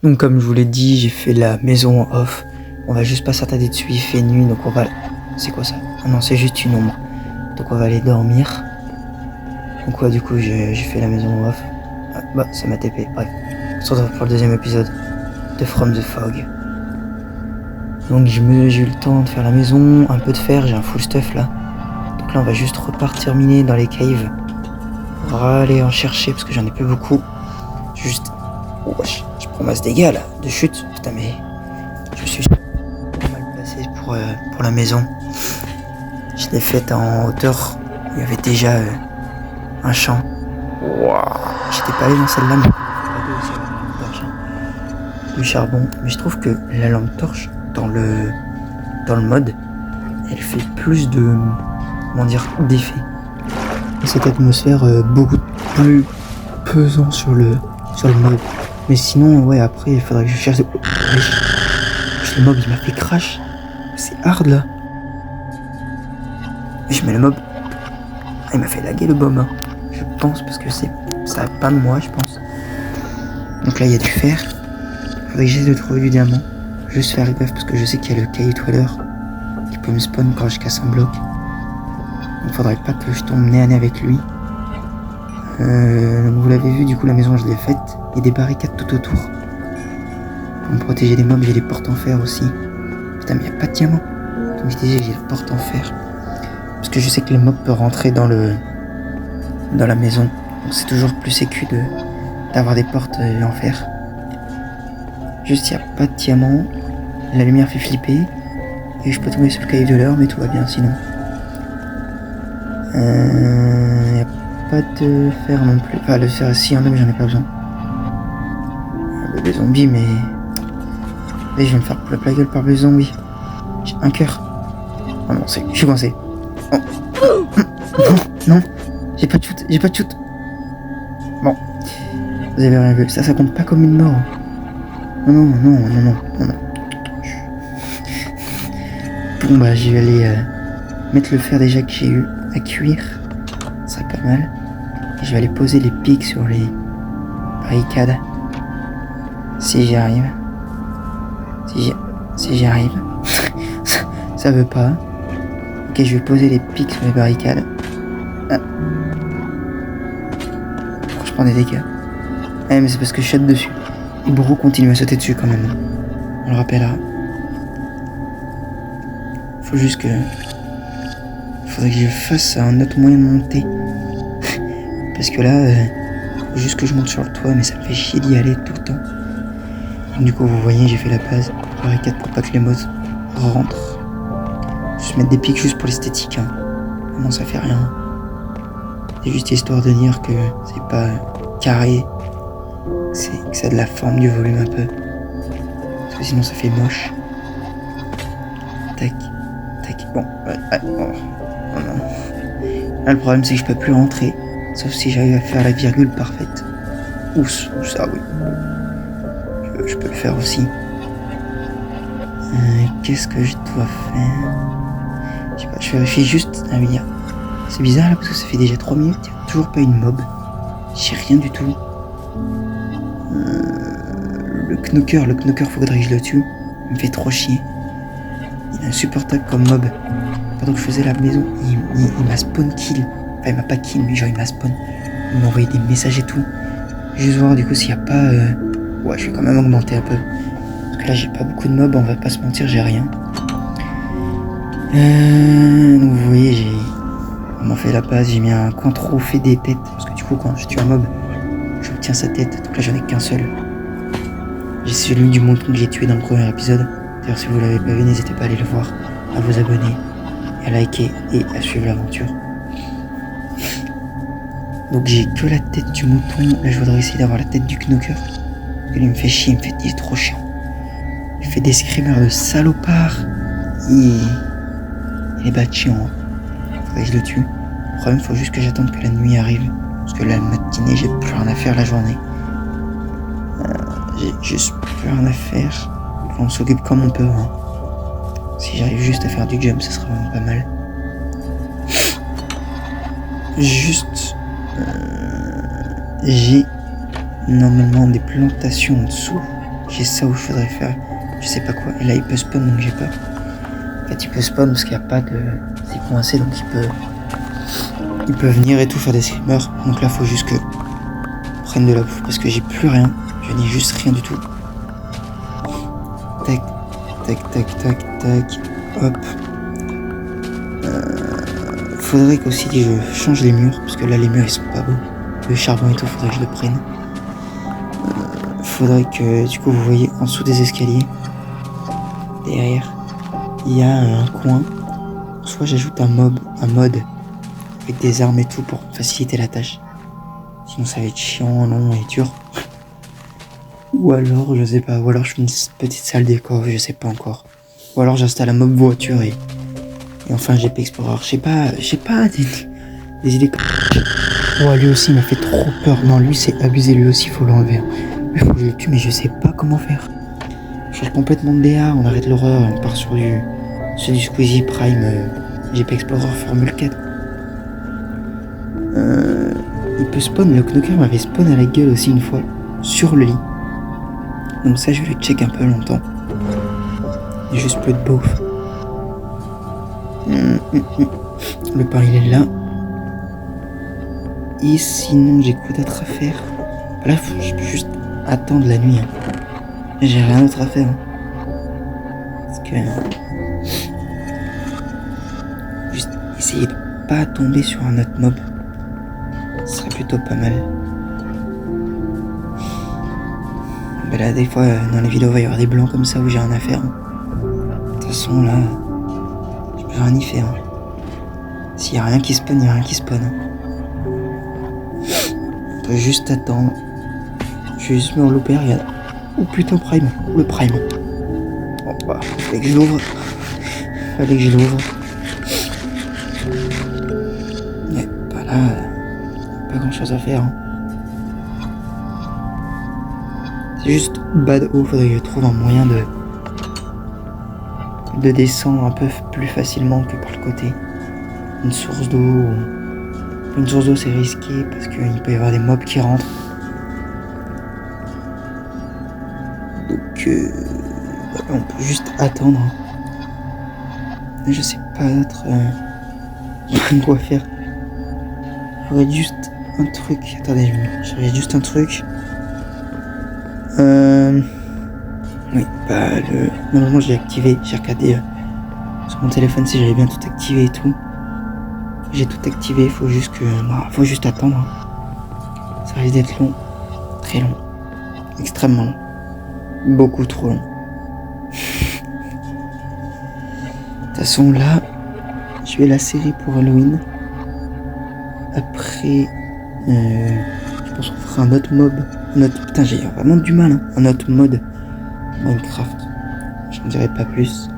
Donc comme je vous l'ai dit, j'ai fait la maison en off. On va juste pas s'attarder dessus, il fait nuit, donc on va... C'est quoi ça? Ah non, c'est juste une ombre. Donc on va aller dormir. Donc ouais, du coup, j'ai fait la maison en off. Ah, bah, ça m'a TP, bref. On se retrouve pour le deuxième épisode de From the Fog. Donc j'ai eu le temps de faire la maison, un peu de fer, j'ai un full stuff là. Donc là, on va juste repartir miner dans les caves. On va aller en chercher, parce que j'en ai plus beaucoup. Juste... Oh, je prends masse dégâts là, de chute. Putain, mais je suis pas mal placé pour la maison. Je l'ai faite en hauteur. Il y avait déjà un champ. Wow. J'étais pas allé dans celle-là, mais du charbon. Mais je trouve que la lampe torche dans le mode, elle fait plus de, comment dire, d'effet. Et cette atmosphère beaucoup plus pesant sur le mode. Mais sinon, ouais, après, il faudrait que je cherche... Le mob, il m'a fait crash. C'est hard, là. Je mets le mob. Ah, il m'a fait laguer le bomb, hein. Je pense, parce que ça va pas de moi, je pense. Donc là, il y a du fer. Faudrait que j'essaie de trouver du diamant. Juste faire gaffe, parce que je sais qu'il y a le caillou dweller qui peut me spawn quand je casse un bloc. Donc faudrait pas que je tombe nez à nez avec lui. Vous l'avez vu, du coup, la maison, je l'ai faite. Il y a des barricades tout autour. Pour me protéger des mobs, j'ai des portes en fer aussi. Putain, mais il n'y a pas de diamant. Comme je disais, j'ai des portes en fer. Parce que je sais que les mobs peuvent rentrer dans la maison. Donc c'est toujours plus sécu d'avoir des portes en fer. Juste, il n'y a pas de diamant. La lumière fait flipper. Et je peux tomber sur le cahier de l'heure, mais tout va bien sinon. Il n'y a pas de fer non plus. Enfin, le fer, si, y en a, mais j'en ai pas besoin. Des zombies, mais... Et je vais me faire pleurer la gueule par les zombies. J'ai un cœur. Oh non, je suis coincé. Oh. Non, j'ai pas de shoot. Bon. Vous avez rien vu. Ça compte pas comme une mort. Non. Bon bah, je vais aller mettre le fer déjà que j'ai eu à cuire. Ça serait pas mal. Et je vais aller poser les pics sur les barricades. Si j'y arrive. Si j'y arrive. ça veut pas. Ok, je vais poser les pics sur les barricades. Ah. Pourquoi je prends des dégâts? Eh, mais c'est parce que je saute dessus. Et Bro continue à sauter dessus quand même. On le rappellera. Faut juste que... Faudrait que je fasse un autre moyen de monter. Parce que là, faut juste que je monte sur le toit, mais ça me fait chier d'y aller tout le temps. Du coup, vous voyez, j'ai fait la base barricade pour pas que les mods rentrent. Juste mettre des pics juste pour l'esthétique. Hein. Non, ça fait rien. C'est juste histoire de dire que c'est pas carré. Que ça a de la forme, du volume un peu. Parce que sinon, ça fait moche. Tac. Bon, ouais. Oh non. Là, le problème, c'est que je peux plus rentrer. Sauf si j'arrive à faire la virgule parfaite. Ou ça, oui. Je peux le faire aussi. Qu'est-ce que je dois faire? Je sais pas, je vérifie juste. Ah oui, c'est bizarre là parce que ça fait déjà 3 minutes. Il n'y a toujours pas une mob. J'ai rien du tout. Le knocker, faudrait que je le tue. Il me fait trop chier. Il est insupportable comme mob. Pendant que je faisais la maison, il m'a spawn kill. Enfin, il m'a pas kill, mais genre il m'a spawn. Il m'a envoyé des messages et tout. Juste voir du coup s'il n'y a pas... Ouais, je vais quand même augmenter un peu. Parce que là, j'ai pas beaucoup de mobs, on va pas se mentir, j'ai rien. Donc vous voyez, on m'a fait la base, j'ai mis un coin trop fait des têtes. Parce que du coup, quand je tue un mob, j'obtiens sa tête. Donc là, j'en ai qu'un seul. J'ai celui du mouton que j'ai tué dans le premier épisode. D'ailleurs, si vous l'avez pas vu, n'hésitez pas à aller le voir, à vous abonner, à liker et à suivre l'aventure. Donc j'ai que la tête du mouton. Là, je voudrais essayer d'avoir la tête du knocker. Il me fait chier, il est trop chiant. Il fait des screamers de salopard. Il est bas chiant. Faudrait que je le tue. Le problème, faut juste que j'attende que la nuit arrive. Parce que la matinée, j'ai plus rien à faire la journée. J'ai juste plus rien à faire. On s'occupe comme on peut. Hein. Si j'arrive juste à faire du jump, ça sera vraiment pas mal. Juste... j'ai normalement des plantations en dessous. j'ai ça où je voudrais faire je sais pas quoi. Et là il peut spawn donc j'ai peur. En fait il peut spawn parce qu'il n'y a pas de... C'est coincé donc il peut venir et tout faire des screamers. Donc là faut juste que je prenne de la bouffe parce que j'ai plus rien. Je n'ai juste rien du tout. Tac, tac, tac, tac, tac. Hop. Faudrait qu'aussi je change les murs parce que là les murs ils sont pas beaux. Le charbon et tout faudrait que je le prenne. Faudrait que du coup vous voyez en dessous des escaliers derrière il y a un coin. Soit j'ajoute un mode avec des armes et tout pour faciliter la tâche. Sinon ça va être chiant, long et dur. Ou alors je sais pas, ou alors je fais une petite salle déco, je sais pas encore. Ou alors j'installe un mob voiture et enfin GP Explorer. Je sais pas des idées comme... Oh lui aussi il m'a fait trop peur. Non lui c'est abusé, lui aussi faut l'enlever. Il faut que je le tue mais je sais pas comment faire. Je change complètement de BA, on arrête l'horreur, on part sur du Squeezie Prime GP Explorer Formule 4. Il peut spawn, le Knocker m'avait spawn à la gueule aussi une fois, sur le lit. Donc ça je vais le check un peu longtemps. Il y a juste peu de bouffe. Le pain il est là. Et sinon j'ai quoi d'autre à faire. Là je peux juste attendre la nuit. J'ai rien d'autre à faire. Parce que... juste essayer de pas tomber sur un autre mob. Ce serait plutôt pas mal. Mais là des fois dans les vidéos il va y avoir des blancs comme ça où j'ai rien à faire. De toute façon là... je peux rien y faire. S'il y a rien qui spawn, il y a rien qui spawn. On peut juste attendre. Je vais juste me louper, regarde. Oh putain, Prime. Le Prime. Oh bah, fallait que je l'ouvre. Mais pas là. Pas grand chose à faire. C'est juste bad haut. Faudrait que je trouve un moyen de descendre un peu plus facilement que par le côté. Une source d'eau. Une source d'eau c'est risqué parce qu'il peut y avoir des mobs qui rentrent. Donc on peut juste attendre. Je sais pas d'autre quoi faire. J'aurais juste un truc. Attendez, j'aurais juste un truc. Oui, bah normalement j'ai activé, j'ai regardé sur mon téléphone si j'avais bien tout activé et tout. J'ai tout activé, faut juste attendre. Ça risque d'être long, très long, extrêmement long, beaucoup trop long. De toute façon là, je vais la serrer pour Halloween. Après, je pense qu'on fera un autre mob. Putain, j'ai vraiment du mal, hein. Un autre mode Minecraft. J'en dirai pas plus.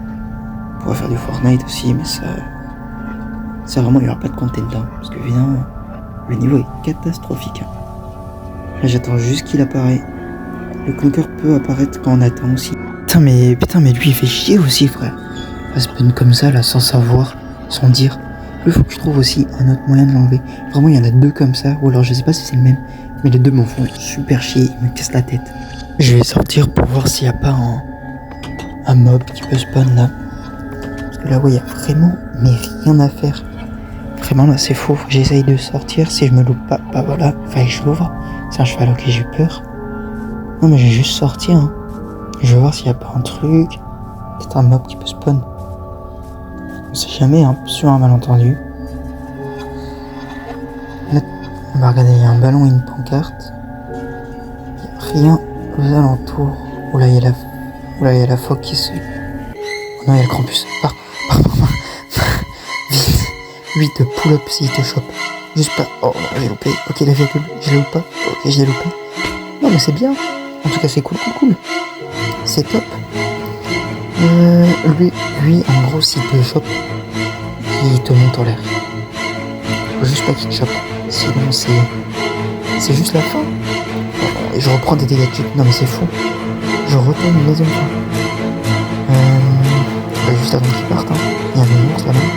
On pourrait faire du Fortnite aussi, mais ça vraiment, il n'y aura pas de content hein, parce que évidemment, le niveau est catastrophique. Là, j'attends juste qu'il apparaît. Le Conquer peut apparaître quand on attend aussi. Putain, mais lui, il fait chier aussi, frère. Il va spawn comme ça, là, sans savoir, sans dire. Il faut que je trouve aussi un autre moyen de l'enlever. Vraiment, il y en a deux comme ça, ou alors je sais pas si c'est le même, mais les deux m'en font super chier, ils me cassent la tête. Je vais sortir pour voir s'il n'y a pas un mob qui peut spawn là. Parce que là, ouais, il y a vraiment, mais rien à faire. Vraiment, là, c'est faux. Faut que j'essaye de sortir. Si je me loupe pas, bah voilà, fallait que je l'ouvre. C'est un cheval, ok, j'ai peur. Non, mais j'ai juste sorti, hein. Je vais voir s'il n'y a pas un truc. Peut-être un mob qui peut spawn. On sait jamais, hein, sur un malentendu. Là, on va regarder, il y a un ballon et une pancarte. Il n'y a rien aux alentours. Oula, il y a la phoque qui se... Oh non, il y a le Krampus. Vite, pull-up s'il te chope. Juste pas... Oh, j'ai loupé. Ok, la virgule, je l'ai loupé. Ok, je l'ai loupé. Non, mais c'est bien. En tout cas, c'est cool. C'est top. Lui, en gros, s'il te chope, il te monte en l'air. Faut juste pas qu'il te chope. Sinon, c'est juste la fin. Et je reprends des dégâts de chute. Non, mais c'est fou. Je retourne une deuxième fois. Juste avant qu'il parte, hein. Il y a un ours là-bas.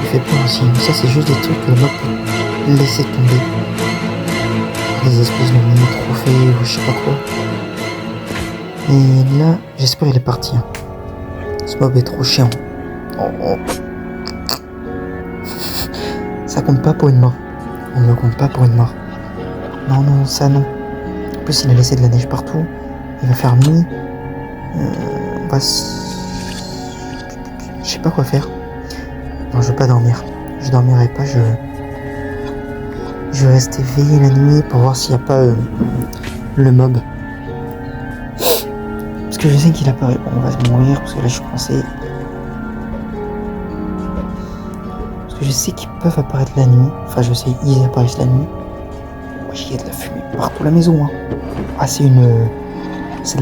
Il fait peur aussi. Mais ça, c'est juste des trucs que le mob peut laisser tomber. Des espèces de mini-trophées ou je sais pas quoi. Et là, j'espère qu'il est parti. Hein. Ce mob est trop chiant. Oh. Ça compte pas pour une mort. On ne le compte pas pour une mort. Non, ça non. En plus, il a laissé de la neige partout. Il va faire nuit. Je sais pas quoi faire. Non, je veux pas dormir. Je dormirai pas, je vais rester veillé la nuit pour voir s'il n'y a pas le mob. Parce que je sais qu'il apparaît. Bon, on va se mourir parce que là je suis coincé. Parce que je sais qu'ils peuvent apparaître la nuit. Enfin, je sais, ils apparaissent la nuit. Moi, il y a de la fumée partout la maison. Hein. Ah, c'est de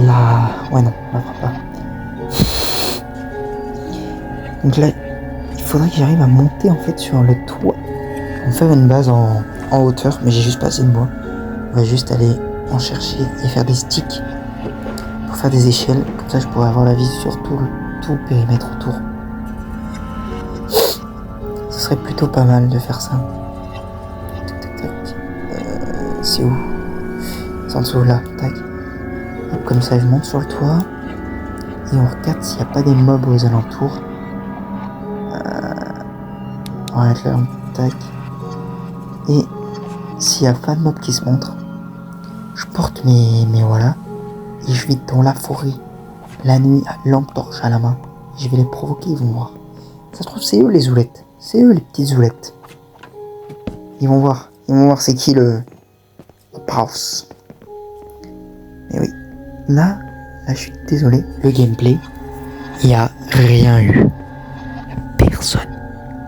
la... Ouais, non, on la fera pas. Donc là, il faudrait que j'arrive à monter en fait sur le toit. On va faire une base en hauteur, mais j'ai juste pas assez de bois. On va juste aller en chercher et faire des sticks pour faire des échelles. Comme ça, je pourrais avoir la vue sur tout le périmètre autour. Ce serait plutôt pas mal de faire ça. C'est où? C'est en dessous là, tac. Hop, comme ça, je monte sur le toit et on regarde s'il n'y a pas des mobs aux alentours. On va être là, tac. Et s'il n'y a pas de mob qui se montre, je porte mes voilà et je vais dans la forêt la nuit à lampe torche à la main. Je vais les provoquer, ils vont voir. Ça se trouve, c'est eux les zoulettes. C'est eux les petites zoulettes. Ils vont voir c'est qui le boss. Mais oui, là, je suis désolé, le gameplay, il n'y a rien eu. Il n'y a personne.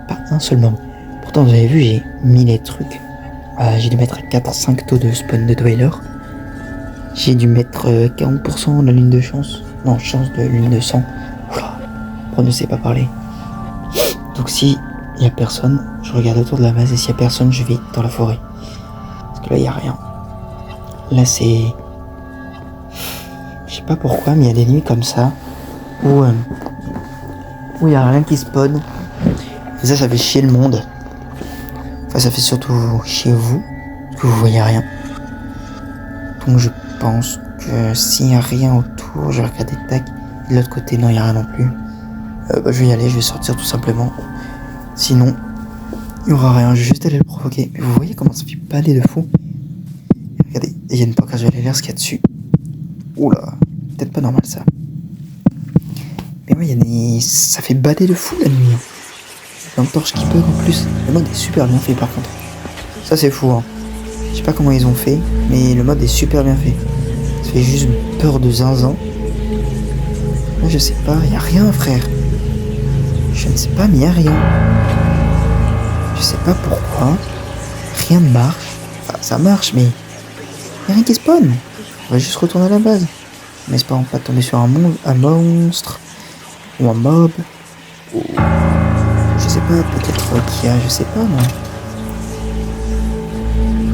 Pas un seul mob. Pourtant, vous avez vu, j'ai mis les trucs. J'ai dû mettre 4 à 5 taux de spawn de dweller. J'ai dû mettre 40% de la lune de chance. Non, chance de lune de sang. Oula, on ne sait pas parler. Donc si il n'y a personne, je regarde autour de la base et s'il n'y a personne, je vais dans la forêt. Parce que là, il n'y a rien. Là, c'est... Je sais pas pourquoi, mais il y a des nuits comme ça où il n'y a rien qui spawn. Et ça fait chier le monde. Enfin, ça fait surtout chier vous, parce que vous voyez rien. Donc je pense que s'il n'y a rien autour, je vais regarder tac. De l'autre côté, non, il n'y a rien non plus. Je vais y aller, je vais sortir tout simplement. Sinon, il n'y aura rien, je vais juste aller le provoquer. Mais vous voyez comment ça fait bader de fou. Regardez, il y a une pancarte, je vais aller lire ce qu'il y a dessus. Oula, peut-être pas normal ça. Mais ouais, ça fait bader de fou la nuit. Lampe torche qui bug en plus. Le mode est super bien fait par contre. Ça c'est fou hein. Je sais pas comment ils ont fait, mais le mode est super bien fait. Ça fait juste peur de zinzin. Là je sais pas, y a rien frère. Je ne sais pas mais y a rien. Je sais pas pourquoi. Rien ne marche. Enfin ça marche mais y a rien qui spawn. On va juste retourner à la base. En espérant pas tomber sur un monstre. Ou un mob. Ou... Je sais pas, peut-être qu'il y a, je sais pas moi.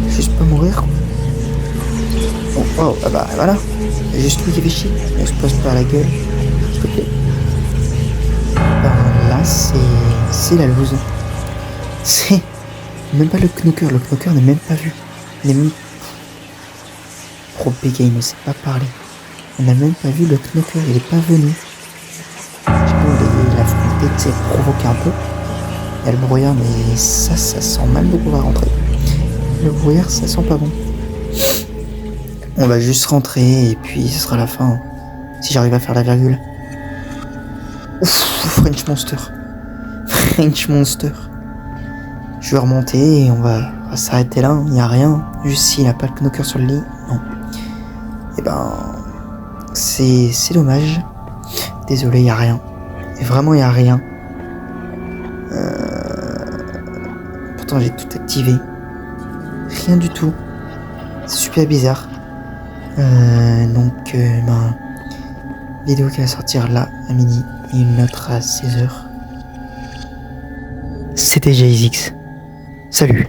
Juste pas mourir quoi. Oh, ah bah voilà. Juste lui qui fait chier. N'explose pas la gueule. S'il te plaît. Là c'est la loose. C'est même pas le knocker. Le knocker n'est même pas vu. Il est même... Pro PK, il ne sait pas parler. On n'a même pas vu le knocker, il est pas venu. Je sais pas, il a volonté de s'être provoqué un peu. Il y a le brouillard, mais ça sent mal, donc on va rentrer. Le brouillard, ça sent pas bon. On va juste rentrer et puis ce sera la fin. Si j'arrive à faire la virgule. Ouf, French Monster. French Monster. Je vais remonter et on va s'arrêter là. Il n'y a rien. Juste s'il n'a pas le knocker sur le lit. Non. Et ben, c'est dommage. Désolé, il n'y a rien. Et vraiment, il n'y a rien. Pourtant, j'ai tout activé. Rien du tout. C'est super bizarre. Donc, vidéo qui va sortir là à midi et une autre à 16h. C'était JayzX. Salut.